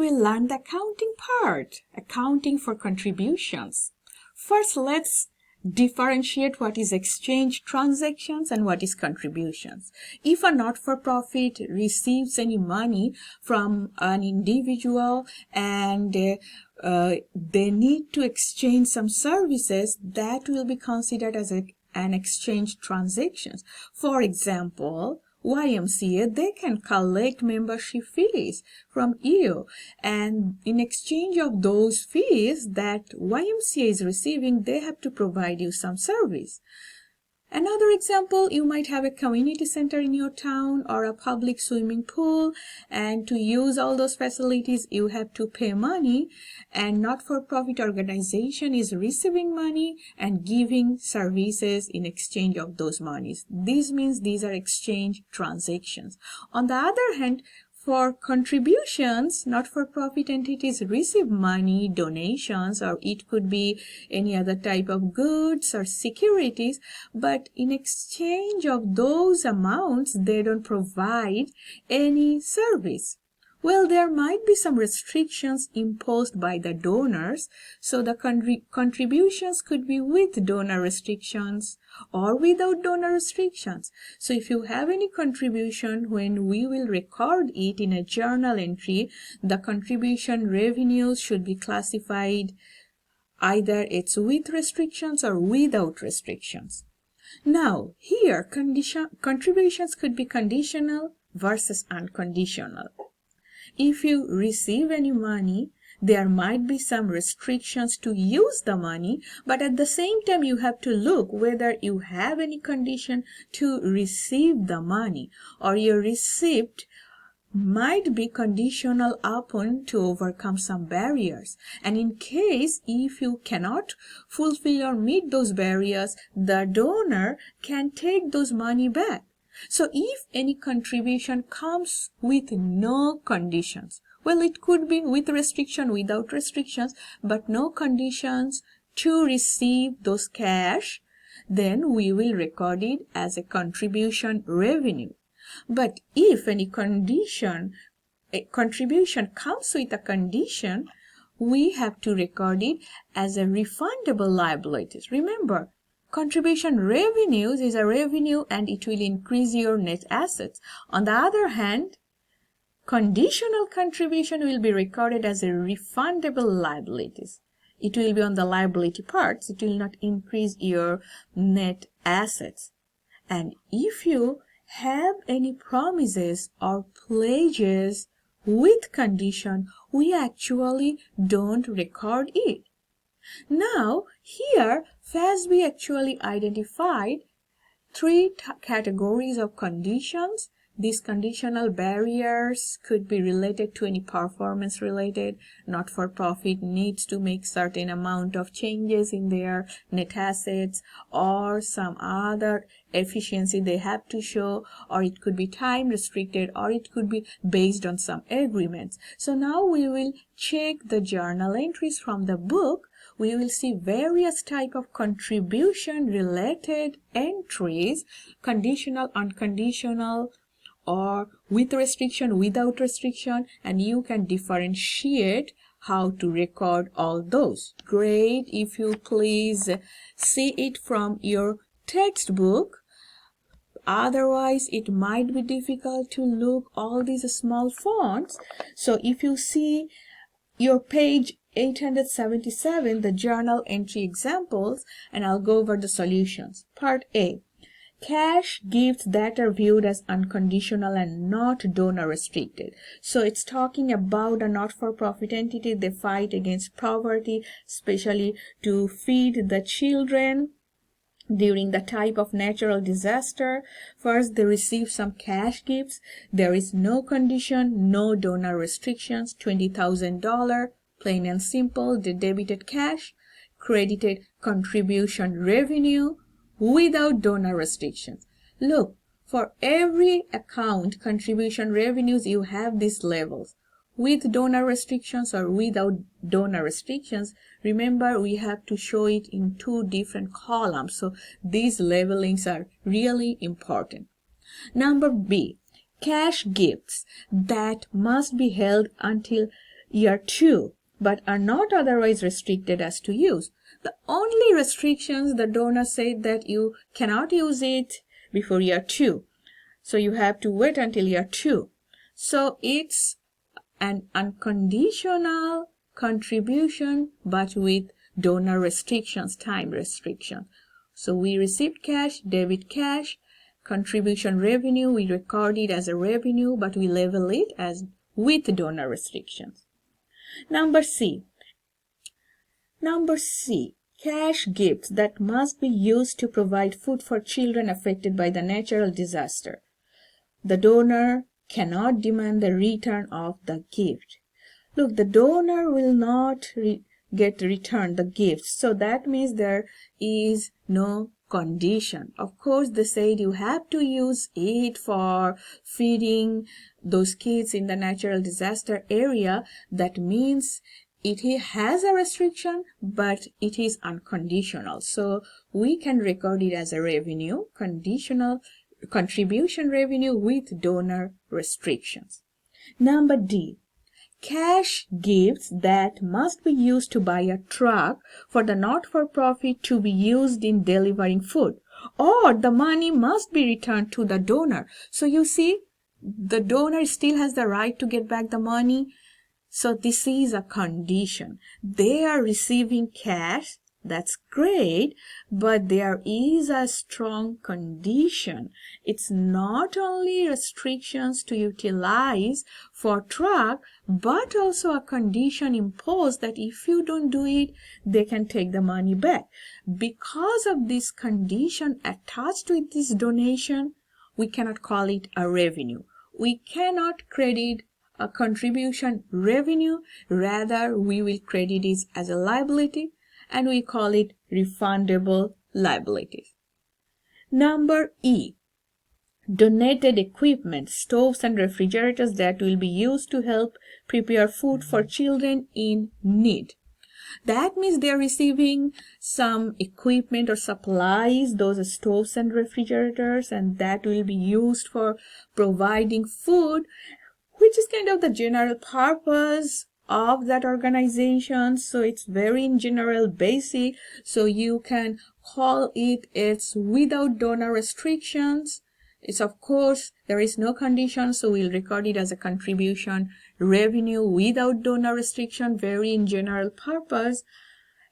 will learn the accounting part, accounting for contributions. First, let's differentiate what is exchange transactions and what is contributions. If a not-for-profit receives any money from an individual and they need to exchange some services, that will be considered as an exchange transactions. For example, YMCA, they can collect membership fees from you, and in exchange of those fees that YMCA is receiving, they have to provide you some service. Another example, you might have a community center in your town or a public swimming pool, and to use all those facilities, you have to pay money, and not-for-profit organization is receiving money and giving services in exchange of those monies. This means these are exchange transactions. On the other hand, for contributions, not-for-profit entities receive money, donations, or it could be any other type of goods or securities, but in exchange of those amounts, they don't provide any service. Well, there might be some restrictions imposed by the donors, so the contributions could be with donor restrictions or without donor restrictions. So if you have any contribution, when we will record it in a journal entry, the contribution revenues should be classified either it's with restrictions or without restrictions. Now, here contributions could be conditional versus unconditional. If you receive any money, there might be some restrictions to use the money, but at the same time you have to look whether you have any condition to receive the money, or your receipt might be conditional upon to overcome some barriers. And in case if you cannot fulfill or meet those barriers, the donor can take those money back. So if any contribution comes with no conditions, well, it could be with restriction, without restrictions, but no conditions to receive those cash, then we will record it as a contribution revenue. But if any contribution comes with a condition, we have to record it as a refundable liabilities. Remember, contribution revenues is a revenue and it will increase your net assets. On the other hand, conditional contribution will be recorded as a refundable liabilities. It will be on the liability parts. It will not increase your net assets. And if you have any promises or pledges with condition, we actually don't record it. Now, here, FASB actually identified three categories of conditions. These conditional barriers could be related to any performance related. Not-for-profit needs to make certain amount of changes in their net assets or some other efficiency they have to show, or it could be time restricted, or it could be based on some agreements. So now we will check the journal entries from the book. We will see various type of contribution related entries, conditional, unconditional, or with restriction, without restriction, and you can differentiate how to record all those. Great, if you please see it from your textbook. Otherwise, it might be difficult to look all these small fonts. So if you see your page 877, the journal entry examples, and I'll go over the solutions. Part A. Cash gifts that are viewed as unconditional and not donor restricted. So it's talking about a not-for-profit entity. They fight against poverty, especially to feed the children during the type of natural disaster. First, they receive some cash gifts. There is no condition, no donor restrictions, $20,000, plain and simple. They debited cash, credited contribution revenue, without donor restrictions. Look, for every account contribution revenues, you have these levels. With donor restrictions or without donor restrictions, remember we have to show it in two different columns. So these levelings are really important. Number B, cash gifts that must be held until year 2, but are not otherwise restricted as to use. The only restrictions, the donor said that you cannot use it before year 2. So you have to wait until year 2. So it's an unconditional contribution, but with donor restrictions, time restrictions. So we received cash, debit cash, contribution revenue, we record it as a revenue, but we label it as with donor restrictions. Number C, cash gifts that must be used to provide food for children affected by the natural disaster. The donor cannot demand the return of the gift. Look, the donor will not get returned the gift, so that means there is no condition. Of course, they said you have to use it for feeding those kids in the natural disaster area. That means it has a restriction, but it is unconditional. So we can record it as a revenue, conditional contribution revenue with donor restrictions. Number D, cash gifts that must be used to buy a truck for the not-for-profit to be used in delivering food, or the money must be returned to the donor. So you see, the donor still has the right to get back the money. So this is a condition. They are receiving cash. That's great, but there is a strong condition. It's not only restrictions to utilize for truck, but also a condition imposed that if you don't do it, they can take the money back. Because of this condition attached with this donation, we cannot call it a revenue. We cannot credit a contribution revenue. Rather, we will credit it as a liability, and we call it refundable liabilities. Number E, donated equipment, stoves and refrigerators that will be used to help prepare food for children in need. That means they're receiving some equipment or supplies, those stoves and refrigerators, and that will be used for providing food, which is kind of the general purpose of that organization. So it's very in general basic, so you can call it it's without donor restrictions. It's, of course, there is no condition, so we'll record it as a contribution revenue without donor restriction, very in general purpose.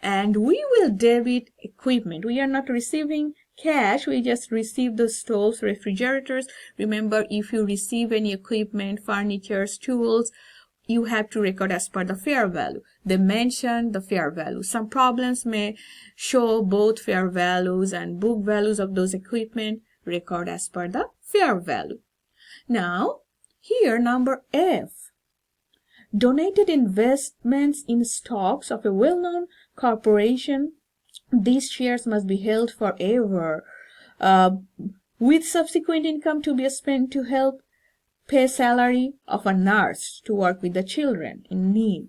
And we will debit equipment. We are not receiving cash, we just receive the stoves, refrigerators. Remember, if you receive any equipment, furniture, tools, you have to record as per the fair value. They mention the fair value. Some problems may show both fair values and book values of those equipment. Record as per the fair value. Now, here number F, donated investments in stocks of a well-known corporation. These shares must be held forever, with subsequent income to be spent to help pay salary of a nurse to work with the children in need.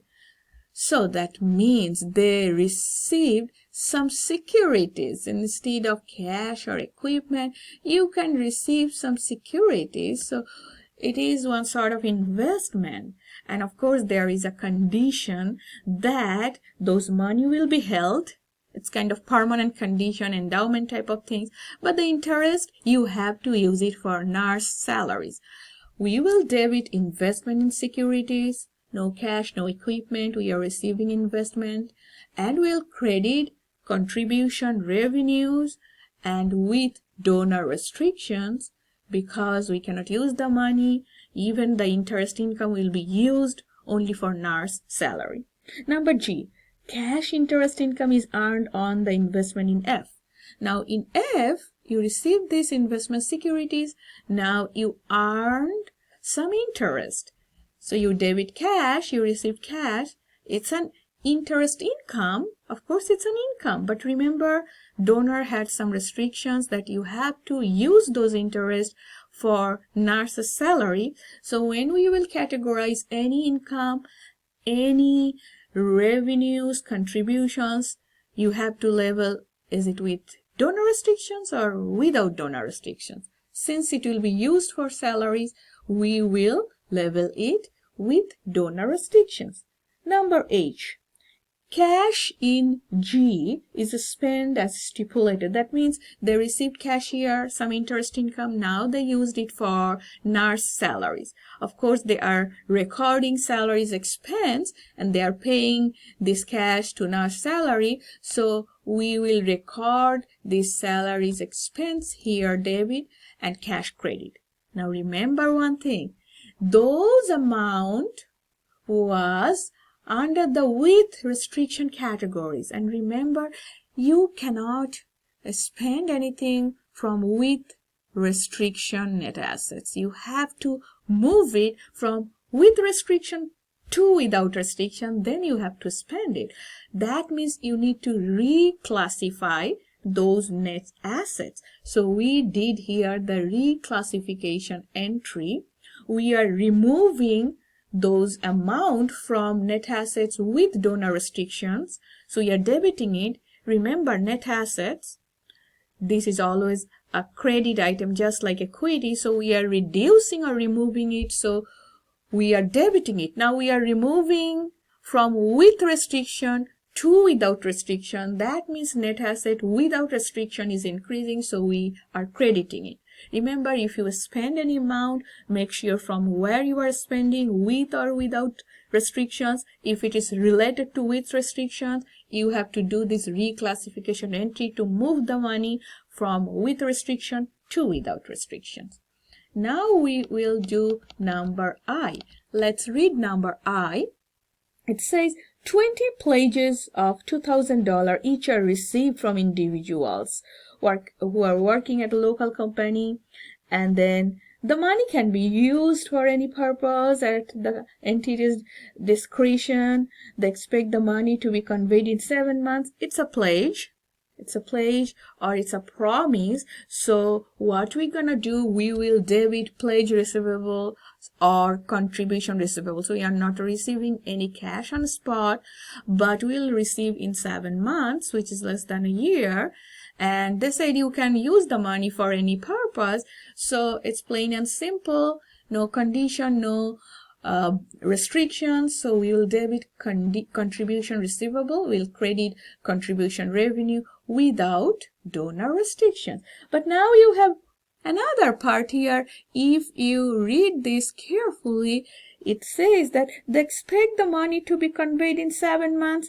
So that means they received some securities instead of cash or equipment. You can receive some securities. So it is one sort of investment. And of course, there is a condition that those money will be held. It's kind of permanent condition, endowment type of things. But the interest, you have to use it for nurse salaries. We will debit investment in securities, no cash, no equipment, we are receiving investment, and we'll credit contribution revenues and with donor restrictions, because we cannot use the money. Even the interest income will be used only for nurse salary. Number G, cash interest income is earned on the investment in F. Now in F, you receive these investment securities. Now you earned some interest. So you debit cash, you receive cash. It's an interest income. Of course, it's an income. But remember, donor had some restrictions that you have to use those interest for nurse's salary. So when we will categorize any income, any revenues, contributions, you have to label, is it with donor restrictions or without donor restrictions? Since it will be used for salaries, we will label it with donor restrictions. Number H. Cash in G is spent as stipulated. That means they received cash here, some interest income. Now they used it for nurse salaries. Of course, they are recording salaries expense and they are paying this cash to nurse salary. So we will record this salaries expense here, debit, and cash credit. Now remember one thing. Those amount was under the with restriction categories, and remember, you cannot spend anything from with restriction net assets. You have to move it from with restriction to without restriction, then you have to spend it. That means you need to reclassify those net assets. So we did here the reclassification entry. We are removing those amount from net assets with donor restrictions. So you are debiting it. Remember, net assets, this is always a credit item just like equity. So we are reducing or removing it. So we are debiting it. Now we are removing from with restriction to without restriction. That means net asset without restriction is increasing. So we are crediting it. Remember, if you spend any amount, make sure from where you are spending, with or without restrictions. If it is related to with restrictions, you have to do this reclassification entry to move the money from with restriction to without restrictions. Now we will do number I. Let's read number I. It says 20 pledges of $2,000 each are received from individuals who are working at a local company, and then the money can be used for any purpose at the entity's discretion. They expect the money to be conveyed in 7 months. It's a pledge. It's a pledge or it's a promise. So what we're gonna do, we will debit pledge receivable or contribution receivable. So we are not receiving any cash on spot, but we'll receive in 7 months, which is less than a year. And they said you can use the money for any purpose. So it's plain and simple, no condition, no restrictions. So we will debit contribution receivable, we'll credit contribution revenue without donor restrictions. But now you have another part here. If you read this carefully, it says that they expect the money to be conveyed in 7 months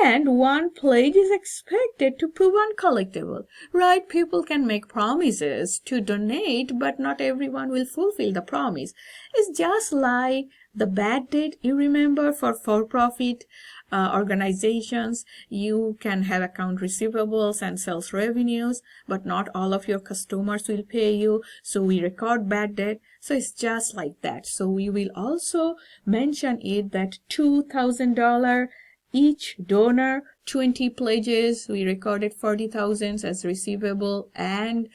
and one pledge is expected to prove uncollectible. Right? People can make promises to donate, but not everyone will fulfill the promise. It's just like the bad debt. You remember, for-profit organizations, you can have account receivables and sales revenues, but not all of your customers will pay you. So we record bad debt. So it's just like that. So we will also mention it that $2,000 each donor, 20 pledges, we recorded 40,000 as receivable and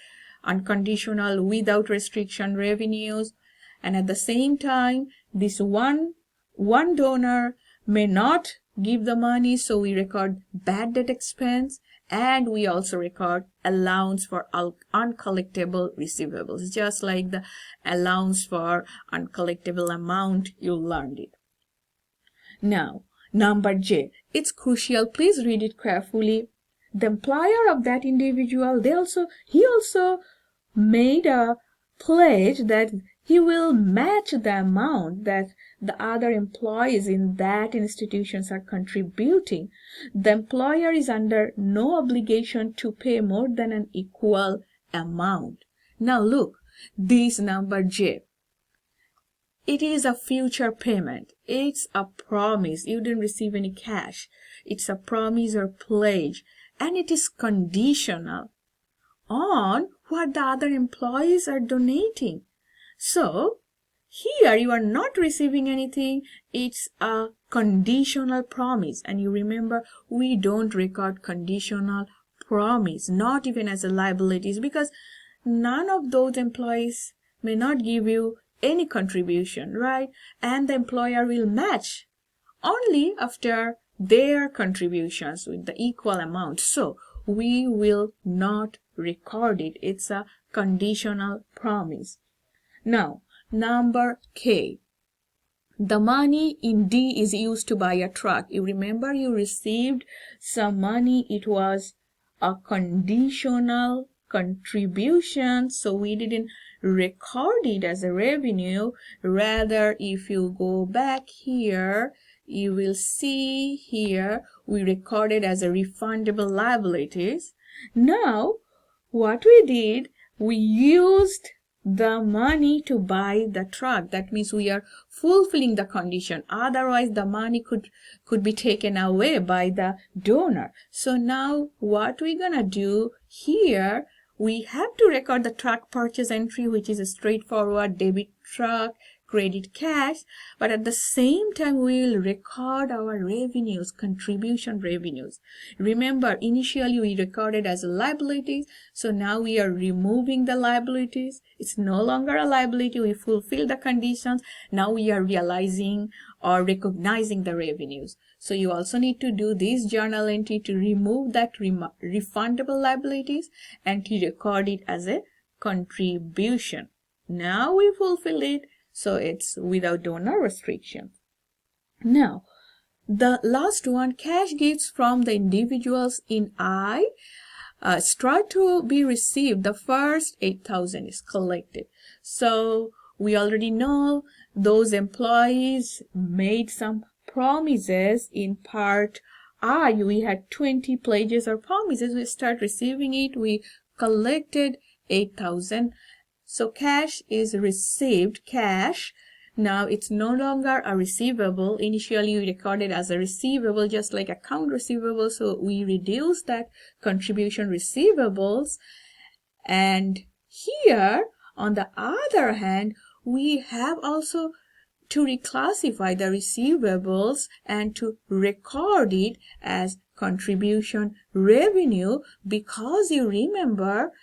unconditional without restriction revenues. And at the same time, this one donor may not give the money, so we record bad debt expense, and we also record allowance for uncollectible receivables, just like the allowance for uncollectible amount, you learned it. Now, number J, it's crucial. Please read it carefully. The employer of that individual, he also made a pledge that he will match the amount that the other employees in that institutions are contributing. The employer is under no obligation to pay more than an equal amount. Now look, this number J, it is a future payment. It's a promise. You didn't receive any cash. It's a promise or pledge, and it is conditional on what the other employees are donating. So here you are not receiving anything. It's a conditional promise. And you remember, we don't record conditional promise, not even as a liabilities, because none of those employees may not give you any contribution, right? And the employer will match only after their contributions with the equal amount. So we will not record it. It's a conditional promise. Now, number K. The money in D is used to buy a truck. You remember you received some money. It was a conditional contribution, so we didn't record it as a revenue. Rather, if you go back here, you will see here we recorded as a refundable liabilities. Now, what we did, we used the money to buy the truck. That means we are fulfilling the condition. Otherwise, the money could be taken away by the donor. So now what we're gonna do here, we have to record the truck purchase entry, which is a straightforward debit truck, credit cash, but at the same time we will record our revenues, contribution revenues. Remember, initially we recorded as liabilities, so now we are removing the liabilities. It's no longer a liability. We fulfill the conditions. Now we are realizing or recognizing the revenues. So you also need to do this journal entry to remove that refundable liabilities and to record it as a contribution. Now we fulfill it. So it's without donor restriction. Now, the last one, cash gifts from the individuals in I start to be received. The first 8,000 is collected. So we already know those employees made some promises in part I. We had 20 pledges or promises. We start receiving it. We collected 8,000. So cash is received, cash. Now it's no longer a receivable. Initially we recorded as a receivable, just like account receivable. So we reduce that contribution receivables. And here, on the other hand, we have also to reclassify the receivables and to record it as contribution revenue, because you remember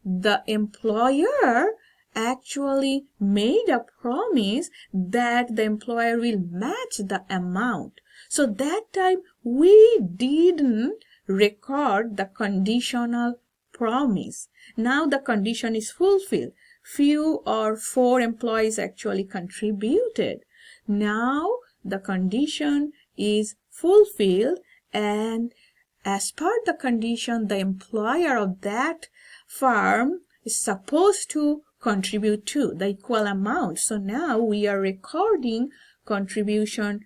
the employer actually made a promise that the employer will match the amount. So that time we didn't record the conditional promise. Now the condition is fulfilled. Few or 4 employees actually contributed. Now the condition is fulfilled, and as per the condition, the employer of that firm is supposed to contribute to the equal amount. So now we are recording contribution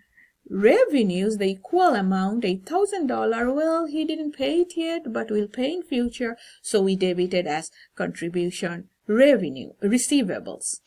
revenues, the equal amount, $8,000. Well, he didn't pay it yet, but will pay in future. So we debit it as contribution revenue, receivables.